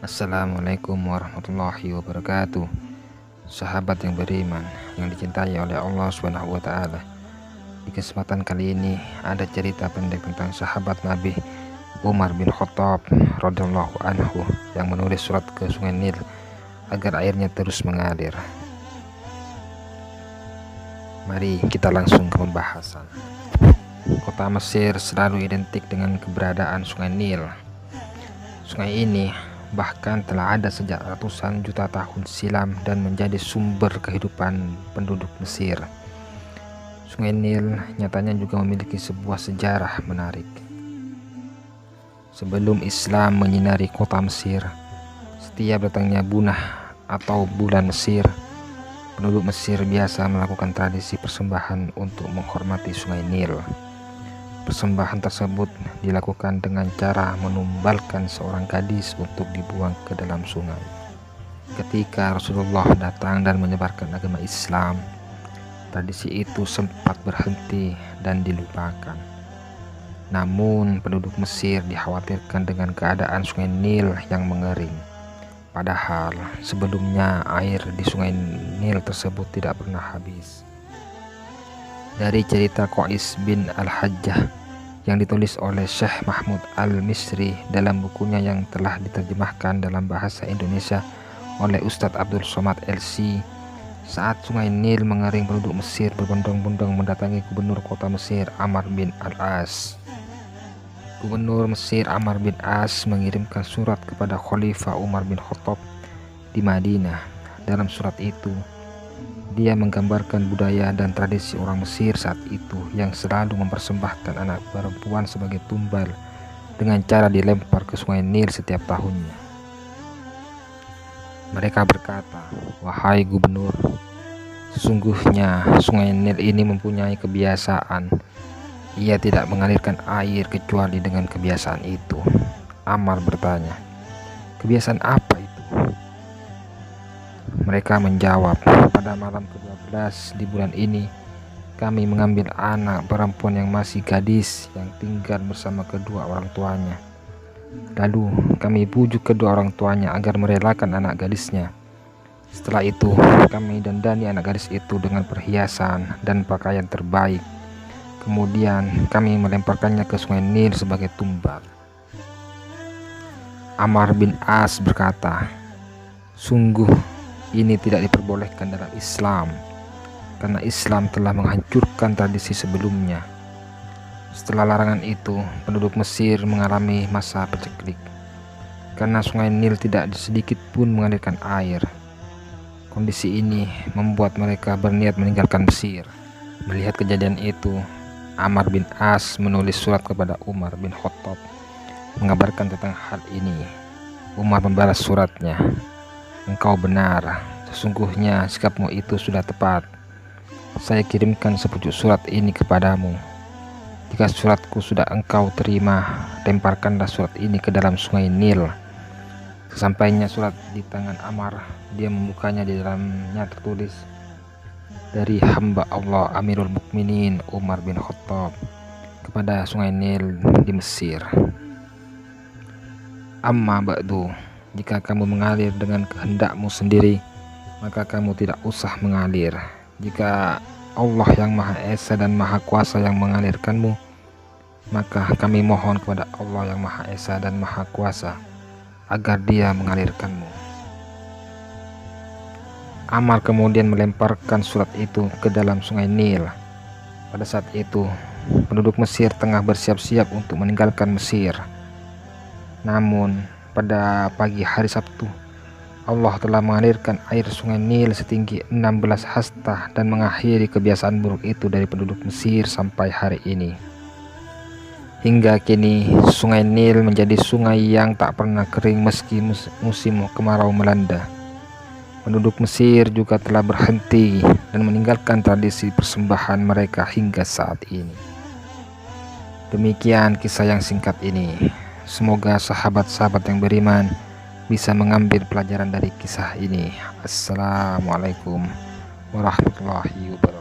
Assalamualaikum warahmatullahi wabarakatuh. Sahabat yang beriman yang dicintai oleh Allah Subhanahu wa taala. Di kesempatan kali ini ada cerita pendek tentang sahabat Nabi Umar bin Khattab radhiyallahu anhu yang menulis surat ke Sungai Nil agar airnya terus mengalir. Mari kita langsung ke pembahasan. Kota Mesir selalu identik dengan keberadaan Sungai Nil. Sungai ini bahkan telah ada sejak ratusan juta tahun silam dan menjadi sumber kehidupan penduduk Mesir. Sungai Nil nyatanya juga memiliki sebuah sejarah menarik. Sebelum Islam menyinari kota Mesir, setiap datangnya bunah atau bulan Mesir, penduduk Mesir biasa melakukan tradisi persembahan untuk menghormati Sungai Nil. Persembahan tersebut dilakukan dengan cara menumbalkan seorang gadis untuk dibuang ke dalam sungai. Ketika Rasulullah datang dan menyebarkan agama Islam, tradisi itu sempat berhenti dan dilupakan. Namun penduduk Mesir dikhawatirkan dengan keadaan Sungai Nil yang mengering. Padahal sebelumnya air di Sungai Nil tersebut tidak pernah habis. Dari cerita Qais bin Al-Hajjah yang ditulis oleh Syekh Mahmud Al-Misri dalam bukunya yang telah diterjemahkan dalam bahasa Indonesia oleh Ustadz Abdul Somad LC, saat Sungai Nil mengering, penduduk Mesir berbondong-bondong mendatangi gubernur kota Mesir Amr bin Al-As. Gubernur Mesir Amr bin As mengirimkan surat kepada Khalifah Umar bin Khattab di Madinah. Dalam surat itu dia menggambarkan budaya dan tradisi orang Mesir saat itu yang selalu mempersembahkan anak perempuan sebagai tumbal dengan cara dilempar ke Sungai Nil setiap tahunnya. Mereka berkata, "Wahai gubernur, sesungguhnya Sungai Nil ini mempunyai kebiasaan. Ia tidak mengalirkan air kecuali dengan kebiasaan itu." Amr bertanya, "Kebiasaan apa itu?" Mereka menjawab, "Pada malam ke-12 di bulan ini, kami mengambil anak perempuan yang masih gadis yang tinggal bersama kedua orang tuanya. Lalu kami bujuk kedua orang tuanya agar merelakan anak gadisnya. Setelah itu, kami dandani anak gadis itu dengan perhiasan dan pakaian terbaik. Kemudian kami melemparkannya ke Sungai Nil sebagai tumbal." Amr bin As berkata, "Sungguh ini tidak diperbolehkan dalam Islam, karena Islam telah menghancurkan tradisi sebelumnya." Setelah larangan itu, penduduk Mesir mengalami masa paceklik, karena Sungai Nil tidak sedikit pun mengalirkan air. Kondisi ini membuat mereka berniat meninggalkan Mesir. Melihat kejadian itu, Amr bin As menulis surat kepada Umar bin Khattab mengabarkan tentang hal ini. Umar membalas suratnya, "Engkau benar, sesungguhnya sikapmu itu sudah tepat. Saya kirimkan sepucuk surat ini kepadamu. Jika suratku sudah engkau terima, lemparkanlah surat ini ke dalam Sungai Nil." Sesampainya surat di tangan Amr, dia membukanya. Di dalamnya tertulis, "Dari hamba Allah Amirul Mukminin Umar bin Khattab kepada Sungai Nil di Mesir. Amma ba'du, jika kamu mengalir dengan kehendakmu sendiri, maka kamu tidak usah mengalir. Jika Allah yang Maha Esa dan Maha Kuasa yang mengalirkanmu, maka kami mohon kepada Allah yang Maha Esa dan Maha Kuasa agar Dia mengalirkanmu." Amr kemudian melemparkan surat itu ke dalam Sungai Nil. Pada saat itu, penduduk Mesir tengah bersiap-siap untuk meninggalkan Mesir. Namun pada pagi hari Sabtu, Allah telah mengalirkan air Sungai Nil setinggi 16 hasta dan mengakhiri kebiasaan buruk itu dari penduduk Mesir sampai hari ini. Hingga kini Sungai Nil menjadi sungai yang tak pernah kering meski musim kemarau melanda. Penduduk Mesir juga telah berhenti dan meninggalkan tradisi persembahan mereka hingga saat ini. Demikian kisah yang singkat ini. Semoga sahabat-sahabat yang beriman bisa mengambil pelajaran dari kisah ini. Assalamualaikum warahmatullahi wabarakatuh.